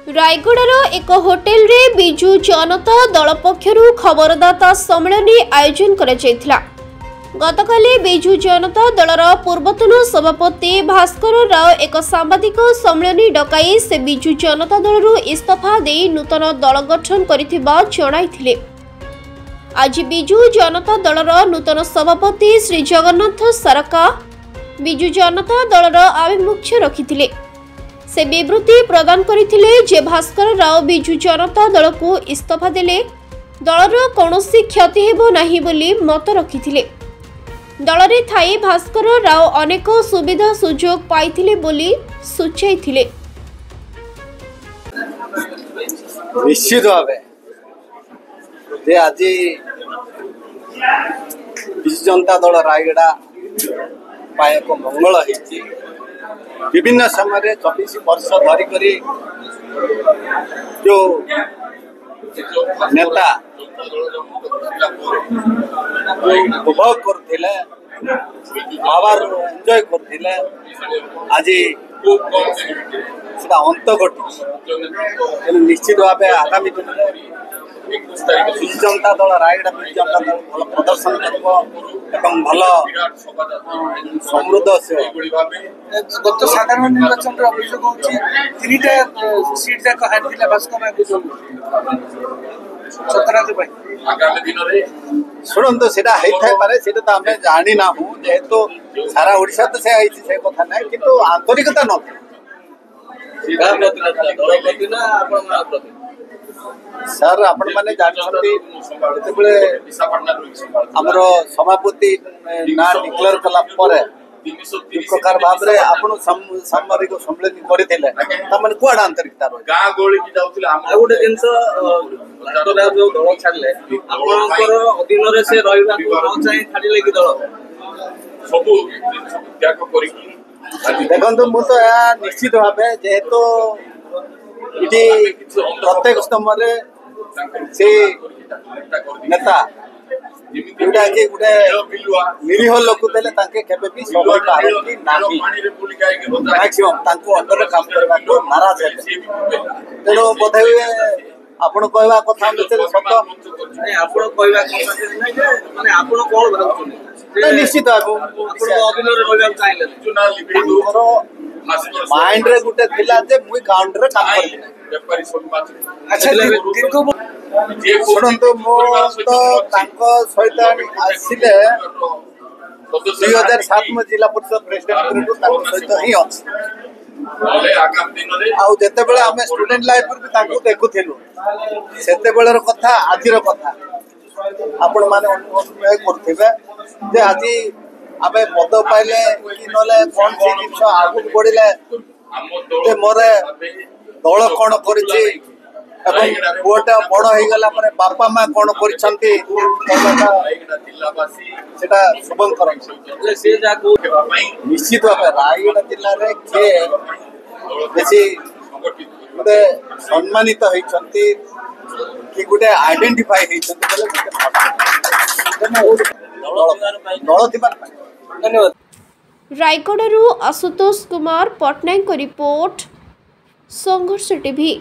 रायगड़र एक होटेल रे बिजु जनता दल पक्षरु खबरदाता सम्मेलन आयोजन करा गतकाली बिजु जनता दलर पूर्वतन सभापति भास्कर राव एक सांबादिक सम्मेलन डकाई से बिजु जनता दलरू इस्तीफा दे नूतन दल गठन करिथिबा जणाइथिले। आज बिजु जनता दलर नूतन सभापति श्री जगन्नाथ सरका बिजु जनता दलर आभिमुख्य रखिथिले। से विवृत्ति प्रदान करथिले जे भास्कर राव बिजु जनता दल को इस्तीफा देले दलर कौनसी क्षति हेबो नाही बोली मत रखिथिले। दल रे थाई भास्कर राव अनेक सुविधा सुजोग पाइथिले बोली सूचाइथिले। निश्चित भावे जे आज बिजु जनता दल रायगड़ा एक मंगल होती विभिन्न समय 24 वर्ष धरिक जो नेता उपभोग करथिले पावर एंजॉय करथिले आज अंत घटी निश्चित भाव आगामी दिन में बिजु जनता दल रायगड़ा बिजु जनता दल भल प्रदर्शन कर भल समृद्ध से गत साधारण निर्वाचन अभियोग होती सीट जाक हारी भास्कर शुणु से तो आम जानी ना जेहेतु सारा ओडिशा तो से कथा ना कि आंतरिकता न सर आपण मैंने जानते आमर सभापति ना डिक्लेयर कला प्रकार भाव में आपण सामरिक सम्मेलन करते कुआड़ आंतरिकता गाँ गहली गोटे जिन दल छाड़े अधीन से छाड़े कि दल सब त्याग कर देखो मुझे निश्चित भाव जेहेतु ये प्रत्येक स्तंभ से नेता जोटा कि गोटे निरीह लोक देले केबे मैक्सिमम अंडर काम करने को नाराज है तेणु बोधे आपण कहवा कथा निश्चित माइंड रे गुटे थिला जे मुई काउंटर रे काम करबी। अच्छा शुणु मो तो तांको सहित आसिले 2007 में जिला परिषद प्रेसिडेंट को तांको सहित ही अछि आउ जते बेले हमें स्टूडेंट लाइफ भी तांको देखुथिलु सेते बेलर कथा आजिर कथा आपण माने अनुभव करथिबे जे आजि आमे पद पाइले कि नले कौन सी जिन आगु बढ़िले मोर दल कौन करिछि पुआटा बड़ हो गला बापा माँ कौन करिछंती सेटा शुभंकर निश्चित भाव रायगड़ा जिले में किए बेसी गोटे सम्मानित होइछंती कि गोटे आइडेंटिफाई धन्यवाद। रायगड़ू आशुतोष कुमार पटनायक रिपोर्ट संघर्ष टीवी।